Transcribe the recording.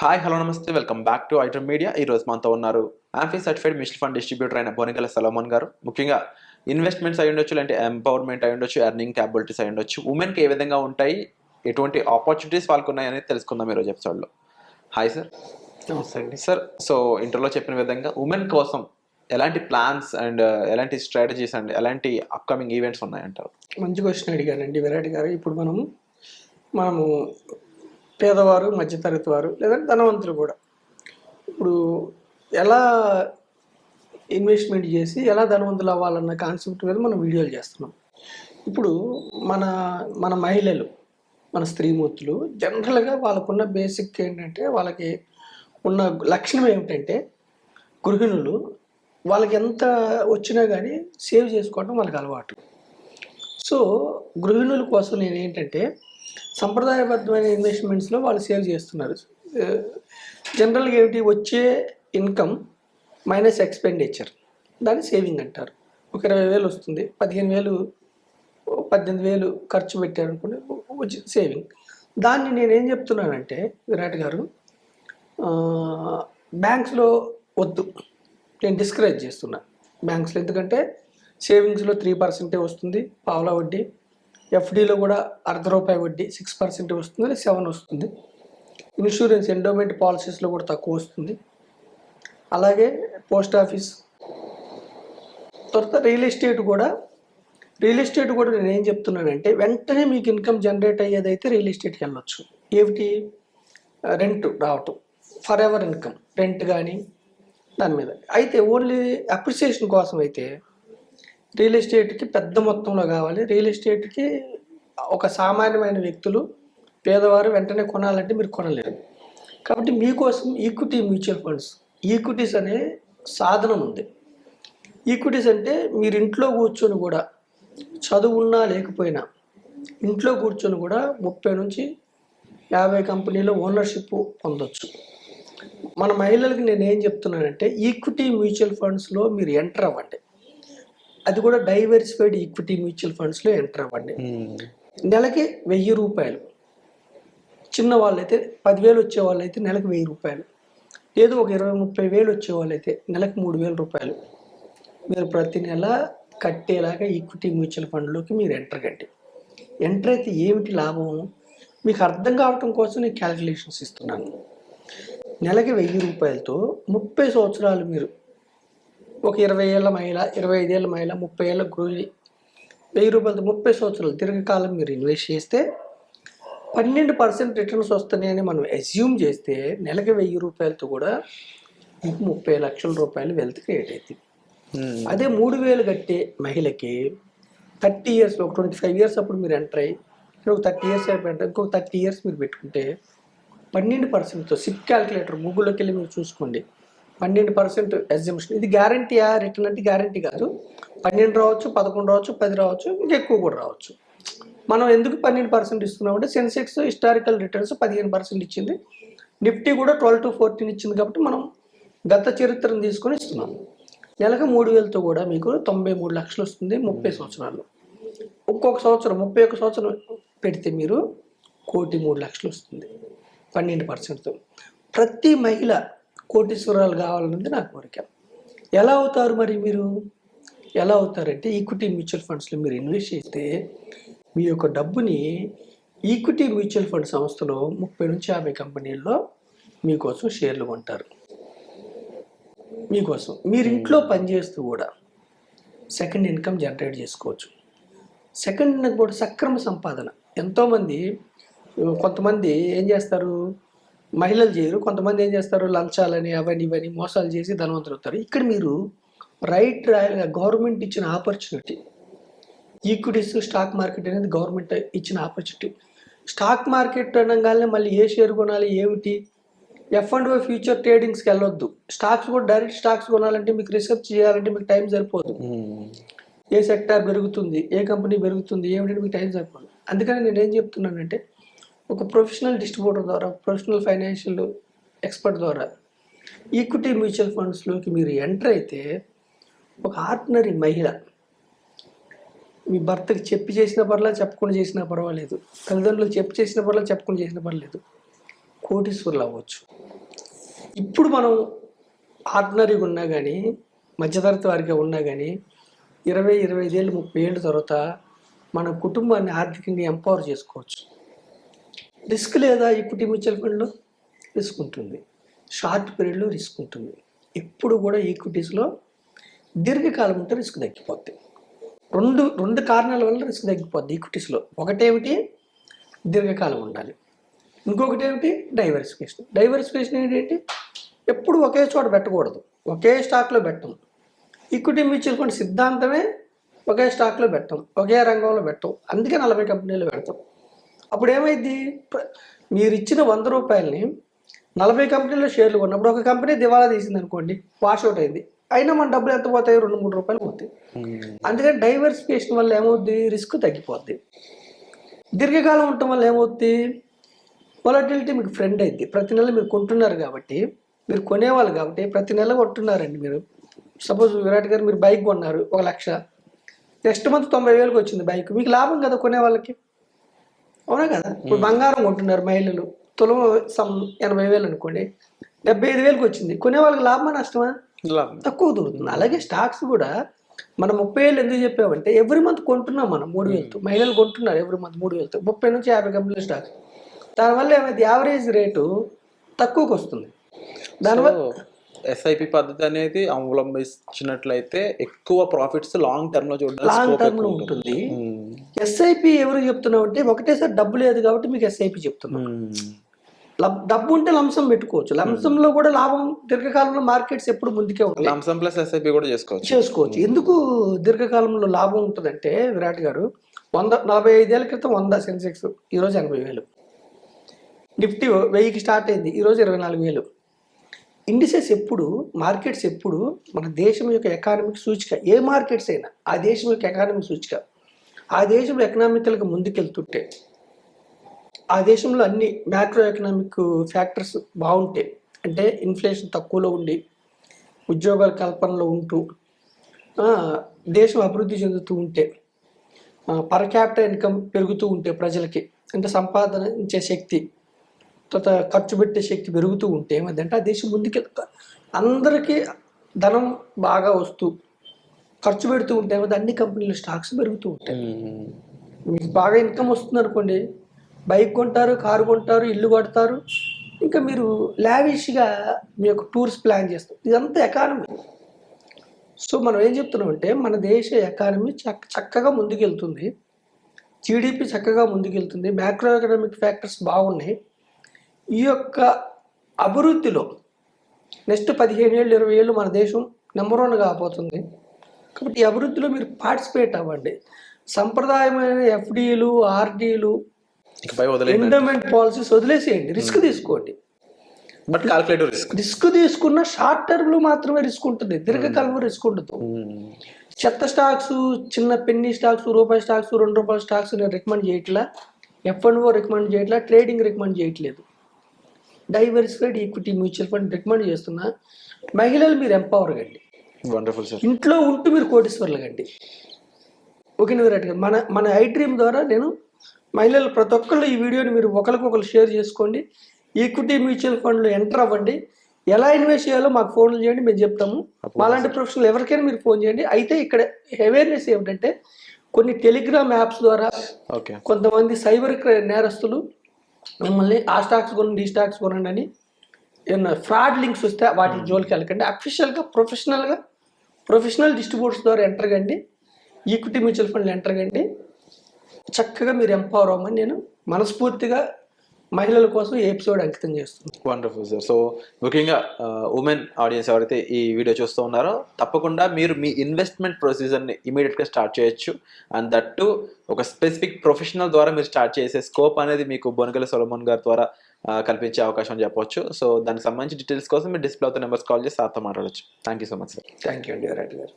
Hi hello నమస్తే welcome back to item media. ఈ రోజు మనతో ఉన్నారు amphi certified mutual fund distributor అయిన బోనిగల సలోమన్ గారు. ముఖ్యంగా ఇన్వెస్ట్మెంట్స్ అయి ఉండొచ్చు, లేదంటే ఎంపవర్మెంట్ అయి ఉండొచ్చు, ఎర్నింగ్ క్యాపబిలిటీస్ అయి ఉండొచ్చు, ఉమెన్కి ఏ విధంగా ఉంటాయి, ఎటువంటి ఆపర్చునిటీస్ వాళ్ళకు ఉన్నాయి అనేది తెలుసుకుందాం ఈరోజు ఎపిసోడ్లో. Hi sir. నమస్తే అండి. సార్, సో ఇంటర్లో చెప్పిన విధంగా ఉమెన్ కోసం ఎలాంటి ప్లాన్స్ అండ్ ఎలాంటి స్ట్రాటజీస్ అండ్ ఎలాంటి అప్కమింగ్ ఈవెంట్స్ ఉన్నాయంటారు? మంచి క్వశ్చన్ అడిగారండి విరాట్ గారు. ఇప్పుడు మనము పేదవారు, మధ్యతరగతి వారు, లేదంటే ధనవంతులు కూడా ఇప్పుడు ఎలా ఇన్వెస్ట్మెంట్ చేసి ఎలా ధనవంతులు అవ్వాలన్న కాన్సెప్ట్ మీద మనం వీడియోలు చేస్తున్నాం. ఇప్పుడు మన మన మహిళలు, మన స్త్రీమూర్తులు జనరల్గా వాళ్ళకున్న బేసిక్ ఏంటంటే, వాళ్ళకి ఉన్న లక్షణం ఏమిటంటే, గృహిణులు వాళ్ళకి ఎంత వచ్చినా కానీ సేవ్ చేసుకోవడం వాళ్ళకి అలవాటు. సో గృహిణుల కోసం నేను ఏంటంటే, సంప్రదాయబద్ధమైన ఇన్వెస్ట్మెంట్స్లో వాళ్ళు సేవ్ చేస్తున్నారు. జనరల్గా ఏమిటి, వచ్చే ఇన్కమ్ మైనస్ ఎక్స్పెండిచర్, దాన్ని సేవింగ్ అంటారు. ఒక 20,000 వస్తుంది, 15,000 18,000 ఖర్చు పెట్టారు అనుకోండి, వచ్చి సేవింగ్. దాన్ని నేనేం చెప్తున్నానంటే విరాట్ గారు, బ్యాంక్స్లో వద్దు, నేను డిస్కరేజ్ చేస్తున్నా బ్యాంక్స్లో. ఎందుకంటే సేవింగ్స్లో 3% వస్తుంది, పావలా వడ్డీ. ఎఫ్డీలో కూడా ₹0.5 వడ్డీ, 6% వస్తుంది, 7 వస్తుంది. ఇన్సూరెన్స్ ఎండోమెంట్ పాలసీస్లో కూడా తక్కువ వస్తుంది. అలాగే పోస్ట్ ఆఫీస్, తర్వాత రియల్ ఎస్టేట్ కూడా నేను ఏం చెప్తున్నానంటే, వెంటనే మీకు ఇన్కమ్ జనరేట్ అయ్యేదైతే రియల్ ఎస్టేట్కి వెళ్ళొచ్చు. ఏమిటి, రెంట్ రావటం, ఫర్ ఎవర్ ఇన్కమ్, రెంట్ కానీ దాని మీద. అయితే ఓన్లీ అప్రిసియేషన్ కోసం అయితే రియల్ ఎస్టేట్కి పెద్ద మొత్తంలో కావాలి. రియల్ ఎస్టేట్కి ఒక సామాన్యమైన వ్యక్తులు, పేదవారు వెంటనే కొనాలంటే మీరు కొనలేరు. కాబట్టి మీకోసం ఈక్విటీ మ్యూచువల్ ఫండ్స్, ఈక్విటీస్ అనే సాధనం ఉంది. ఈక్విటీస్ అంటే మీరు ఇంట్లో కూర్చొని కూడా, చదువున్నా లేకపోయినా ఇంట్లో కూర్చొని కూడా 30 నుంచి 50 కంపెనీలో ఓనర్షిప్ పొందొచ్చు. మన మహిళలకి నేను ఏం చెప్తున్నానంటే, ఈక్విటీ మ్యూచువల్ ఫండ్స్లో మీరు ఎంటర్ అవ్వండి. అది కూడా డైవర్సిఫైడ్ ఈక్విటీ మ్యూచువల్ ఫండ్స్లో ఎంటర్ అవ్వండి. నెలకి ₹1,000, చిన్న వాళ్ళైతే 10,000 వచ్చే వాళ్ళైతే నెలకు ₹1,000, లేదు ఒక 20-30 వేలు వచ్చే వాళ్ళైతే నెలకు ₹3,000 మీరు ప్రతి నెల కట్టేలాగా ఈక్విటీ మ్యూచువల్ ఫండ్లోకి మీరు ఎంటర్ కండి. ఎంటర్ అయితే ఏమిటి లాభం మీకు అర్థం కావటం కోసం నేను క్యాలిక్యులేషన్స్ ఇస్తున్నాను. నెలకి ₹1,000తో 30 సంవత్సరాలు మీరు, ఒక 20 ఏళ్ళ మహిళ, 25 ఏళ్ళ మహిళ, 30 ఏళ్ళ గృహిణి, ₹1,000తో 30 సంవత్సరాలు దీర్ఘకాలం మీరు ఇన్వెస్ట్ చేస్తే 12% రిటర్న్స్ వస్తున్నాయని మనం అజ్యూమ్ చేస్తే, నెలకి ₹1,000తో కూడా మీకు ₹30 లక్షల వెల్త్ క్రియేట్ అవుతుంది. అదే 3,000 కట్టే మహిళకి 30 ఇయర్స్, ఒక 25 ఇయర్స్ అప్పుడు మీరు ఎంటర్ అయ్యి, ఒక 30 ఇయర్స్ అయిపోయింటే ఇంకొక 30 ఇయర్స్ మీరు పెట్టుకుంటే 12%తో, సిప్ క్యాలిక్యులేటర్ గూగుల్లోకి వెళ్ళి మీరు చూసుకోండి, 12% అజ్యూమ్షన్. ఇది గ్యారంటీయా? రిటర్న్ అంటే గ్యారంటీ కాదు. 12 రావచ్చు, 11 రావచ్చు, 10 రావచ్చు, ఇంకెక్కువ కూడా రావచ్చు. మనం ఎందుకు 12% ఇస్తున్నామంటే, సెన్సెక్స్ హిస్టారికల్ రిటర్న్స్ 15% ఇచ్చింది, నిఫ్టీ కూడా 12 to 14 ఇచ్చింది. కాబట్టి మనం గత చరిత్రను తీసుకొని ఇస్తున్నాం. నెలకు 3,000తో కూడా మీకు 93 లక్షలు వస్తుంది 30 సంవత్సరాలు. ఒక్కొక్క సంవత్సరం 31 సంవత్సరం పెడితే మీరు 1,03,00,000 వస్తుంది 12%తో. ప్రతి మహిళ కోటీశ్వరాలు కావాలన్నది నా కోరిక. ఎలా అవుతారు మరి మీరు? ఎలా అవుతారంటే, ఈక్విటీ మ్యూచువల్ ఫండ్స్లో మీరు ఇన్వెస్ట్ చేస్తే మీ యొక్క డబ్బుని ఈక్విటీ మ్యూచువల్ ఫండ్ సంస్థలో 30 నుంచి 50 కంపెనీల్లో మీకోసం షేర్లు కొంటారు. మీకోసం మీరు ఇంట్లో పనిచేస్తూ కూడా సెకండ్ ఇన్కమ్ జనరేట్ చేసుకోవచ్చు. సెకండ్ ఇన్కమ్ కూడా సక్రమ సంపాదన. ఎంతోమంది, కొంతమంది ఏం చేస్తారు, మహిళలు చేయరు, కొంతమంది ఏం చేస్తారు, లంచాలని అవన్నీ ఇవన్నీ మోసాలు చేసి ధనవంతులు అవుతారు. ఇక్కడ మీరు రైట్ రాయల్గా గవర్నమెంట్ ఇచ్చిన ఆపర్చునిటీ, ఈక్విటీస్ స్టాక్ మార్కెట్ అనేది గవర్నమెంట్ ఇచ్చిన ఆపర్చునిటీ. స్టాక్ మార్కెట్ అనగానే మళ్ళీ ఏ షేర్ కొనాలి ఏమిటి, F&O ఫ్యూచర్ ట్రేడింగ్స్కి వెళ్ళొద్దు. స్టాక్స్ కూడా డైరెక్ట్ స్టాక్స్ కొనాలంటే మీకు రీసెర్చ్ చేయాలంటే మీకు టైం సరిపోదు. ఏ సెక్టార్ పెరుగుతుంది, ఏ కంపెనీ పెరుగుతుంది ఏమిటంటే మీకు టైం సరిపోదు. అందుకని నేను ఏం చెప్తున్నానంటే, ఒక ప్రొఫెషనల్ డిస్ట్రిబ్యూటర్ ద్వారా, ప్రొఫెషనల్ ఫైనాన్షియల్ ఎక్స్పర్ట్ ద్వారా ఈక్విటీ మ్యూచువల్ ఫండ్స్లోకి మీరు ఎంటర్ అయితే, ఒక ఆర్డినరీ మహిళ మీ భర్తకి చెప్పి చేసిన పర్లేదు, చెప్పకుండా చేసినా పర్వాలేదు, తల్లిదండ్రులకు చెప్పి చేసిన పర్లేదు, చెప్పకుండా చేసిన పర్లేదు, కోటీశ్వరులు అవ్వచ్చు. ఇప్పుడు మనం ఆర్డినరీగా ఉన్నా కానీ మధ్యతరగతి వారిగా ఉన్నా కానీ 20-25 ఏళ్ళు 30 ఏళ్ళ తర్వాత మన కుటుంబాన్ని ఆర్థికంగా ఎంపవర్ చేసుకోవచ్చు. రిస్క్ లేదా ఈక్విటీ మ్యూచువల్ ఫండ్లో? రిస్క్ ఉంటుంది. షార్ట్ పీరియడ్లో రిస్క్ ఉంటుంది. ఇప్పుడు కూడా ఈక్విటీస్లో దీర్ఘకాలం ఉంటే రిస్క్ తగ్గిపోద్ది. రెండు కారణాల వల్ల రిస్క్ తగ్గిపోద్ది ఈక్విటీస్లో. ఒకటేమిటి, దీర్ఘకాలం ఉండాలి. ఇంకొకటి ఏమిటి, డైవర్సిఫికేషన్. డైవర్సిఫికేషన్ ఏంటి, ఎప్పుడు ఒకే చోట పెట్టకూడదు, ఒకే స్టాక్లో పెట్టం. ఈక్విటీ మ్యూచువల్ ఫండ్ సిద్ధాంతమే ఒకే స్టాక్లో పెట్టం, ఒకే రంగంలో పెట్టం. అందుకే 40 కంపెనీలు పెడతాం. అప్పుడు ఏమైంది, మీరు ఇచ్చిన 100 రూపాయలని 40 కంపెనీల్లో షేర్లు కొన్నప్పుడు ఒక కంపెనీ దివాలా తీసింది అనుకోండి, వాషౌట్ అయింది, అయినా మన డబ్బులు ఎంత పోతాయి, 2-3 రూపాయలు పోతాయి. అందుకని డైవర్సిఫికేషన్ వల్ల ఏమవుద్ది, రిస్క్ తగ్గిపోద్ది. దీర్ఘకాలం ఉండటం వల్ల ఏమవుద్ది, వాలటిలిటీ మీకు ఫ్రెండ్ అయింది. ప్రతి నెల మీరు కొంటున్నారు కాబట్టి, మీరు కొనేవాళ్ళు కాబట్టి ప్రతి నెల కొంటున్నారండి. మీరు సపోజ్ విరాట్ గారు మీరు బైక్ కొన్నారు 1,00,000, నెక్స్ట్ మంత్ 90,000కి వచ్చింది బైక్, మీకు లాభం కదా కొనే వాళ్ళకి, అవునా కదా? ఇప్పుడు బంగారం కొంటున్నారు మహిళలు, తులం 80,000 అనుకోండి, 75,000కి వచ్చింది, కొనే వాళ్ళకి లాభమా నష్టమా? తక్కువ దొరుకుతుంది. అలాగే స్టాక్స్ కూడా మనం 30 ఏళ్ళు ఎందుకు చెప్పామంటే ఎవ్రీ మంత్ కొంటున్నాం మనం 3,000తో, మహిళలు కొంటున్నారు ఎవ్రీ మంత్ 3,000తో, 30 నుంచి 50 కంపెనీల స్టాక్స్. దానివల్ల ఏమైంది, యావరేజ్ రేటు తక్కువకి వస్తుంది. దానివల్ల ఎస్ఐపి పద్ధతి అనేది అవలంబించినట్లయితే ఎక్కువ ప్రాఫిట్స్ లాంగ్ టర్మ్ లో లాంగ్ టర్మ్ లో ఉంటుంది. ఎస్ఐపి ఎవరు చెప్తున్నావు అంటే, ఒకటేసారి డబ్బు లేదు కాబట్టి మీకు ఎస్ఐపి చెప్తున్నాం. డబ్బు ఉంటే లంసం పెట్టుకోవచ్చు, లంసంలో కూడా లాభం దీర్ఘకాలంలో మార్కెట్స్ ఎప్పుడు ముందుకే ఉంటాయి. లంసం ప్లస్ ఎస్ఐపి కూడా చేసుకోవచ్చు. ఎందుకు దీర్ఘకాలంలో లాభం ఉంటుందంటే, విరాట్ గారు 45 ఏళ్ల క్రితం 100 సెన్సెక్స్, ఈరోజు 80,000. నిఫ్టీ 1000కి స్టార్ట్ అయింది, ఈరోజు 24,000. ఇండిసెస్ ఎప్పుడు, మార్కెట్స్ ఎప్పుడు మన దేశం యొక్క ఎకానమిక్ సూచిక. ఏ మార్కెట్స్ అయినా ఆ దేశం యొక్క ఎకానమిక్ సూచిక. ఆ దేశంలో ఎకనామికల్గా ముందుకెళ్తుంటే, ఆ దేశంలో అన్ని మ్యాక్రో ఎకనామిక్ ఫ్యాక్టర్స్ బాగుంటాయి, అంటే ఇన్ఫ్లేషన్ తక్కువలో ఉండి, ఉద్యోగాల కల్పనలో ఉంటూ, దేశం అభివృద్ధి చెందుతూ ఉంటే, పర్ క్యాపిటల్ ఇన్కమ్ పెరుగుతూ ఉంటే ప్రజలకి, అంటే సంపాదించే శక్తి, తర్వాత ఖర్చు పెట్టే శక్తి పెరుగుతూ ఉంటే ఏమైందంటే ఆ దేశం ముందుకెళ్తా, అందరికీ ధనం బాగా వస్తూ ఖర్చు పెడుతూ ఉంటే ఏమైంది, అన్ని కంపెనీల స్టాక్స్ పెరుగుతూ ఉంటాయి. మీకు బాగా ఇన్కమ్ వస్తుంది అనుకోండి, బైక్ కొంటారు, కారు కొంటారు, ఇల్లు కడతారు, ఇంకా మీరు లావిష్గా మీ యొక్క టూర్స్ ప్లాన్ చేస్తారు. ఇదంతా ఎకానమీ. సో మనం ఏం చెప్తున్నామంటే, మన దేశ ఎకానమీ చక్కగా ముందుకెళ్తుంది, జీడిపి చక్కగా ముందుకెళ్తుంది, మ్యాక్రో ఎకనామిక్ ఫ్యాక్టర్స్ బాగున్నాయి. ఈ యొక్క అభివృద్ధిలో నెక్స్ట్ 15 ఏళ్ళు 20 ఏళ్ళు మన దేశం నెంబర్ 1 కాబోతుంది. కాబట్టి ఈ అభివృద్ధిలో మీరు పార్టిసిపేట్ అవ్వండి. సంప్రదాయమైన ఎఫ్డీలు, ఆర్డీలు, ఎండోమెంట్ పాలసీస్ వదిలేసేయండి, రిస్క్ తీసుకోండి. బట్ కాల్కులేటివ్ రిస్క్ తీసుకున్న షార్ట్ టర్మ్ లో మాత్రమే రిస్క్ ఉంటుంది, దీర్ఘకాలంలో రిస్క్ ఉండదు. చెత్త స్టాక్స్, చిన్న పెన్నీ స్టాక్స్, రూపాయి స్టాక్స్, 2 రూపాయల స్టాక్స్ నేను రికమెండ్ చేయట్లా, F&O రికమెండ్ చేయట్లా, ట్రేడింగ్ రికమెండ్ చేయట్లేదు. Diversified equity mutual fund recommend చేస్తున్నా. మహిళలు మీరు ఎంపవర్ కండి, ఇంట్లో ఉంటూ మీరు కోటీశ్వర్లు కండి. ఓకేనా విరాట్ గారు? మన ఐ డ్రీమ్ ద్వారా నేను మహిళలు ప్రతి ఒక్కళ్ళు ఈ వీడియోని మీరు ఒకరికొకరు షేర్ చేసుకోండి. ఈక్విటీ మ్యూచువల్ ఫండ్లో ఎంటర్ అవ్వండి. ఎలా ఇన్వెస్ట్ చేయాలో మాకు ఫోన్లు చేయండి, మేము చెప్తాము. మాలాంటి ప్రొఫెషనల్ ఎవరికైనా మీరు ఫోన్ చేయండి. అయితే ఇక్కడ అవేర్నెస్ ఏమిటంటే, కొన్ని టెలిగ్రామ్ యాప్స్ ద్వారా కొంతమంది సైబర్ నేరస్తులు మిమ్మల్ని ఆ స్టాక్స్ కొనండి, ఈ స్టాక్స్ కొనండి అని ఏమన్నా ఫ్రాడ్ లింక్స్ వస్తే వాటి జోలికి వెళ్ళకండి. అఫీషియల్గా ప్రొఫెషనల్ డిస్ట్రిబ్యూటర్స్ ద్వారా ఎంటర్ కండి, ఈక్విటీ మ్యూచువల్ ఫండ్లు ఎంటర్ కండి. చక్కగా మీరు ఎంపవర్ అవ్వమని నేను మనస్ఫూర్తిగా మహిళల కోసం ఈ ఎపిసోడ్ అంకితం చేస్తున్నాను. Wonderful sir. సో ముఖ్యంగా ఉమెన్ ఆడియన్స్ ఎవరైతే ఈ వీడియో చూస్తూ ఉన్నారో, తప్పకుండా మీరు మీ ఇన్వెస్ట్మెంట్ ప్రొసీజర్ని ఇమీడియట్గా స్టార్ట్ చేయొచ్చు. అండ్ దట్టు ఒక స్పెసిఫిక్ ప్రొఫెషనల్ ద్వారా మీరు స్టార్ట్ చేసే స్కోప్ అనేది మీకు బొనగల సొలొమన్ గారి ద్వారా కల్పించే అవకాశం చెప్పవచ్చు. సో దానికి సంబంధించి డీటెయిల్స్ కోసం మీరు డిస్ప్లే అవుతున్న నెంబర్స్ కాల్ చేసి సార్తో మాట్లాడచ్చు. Thank you so much sir. Thank you అండి విరాట్ గారు.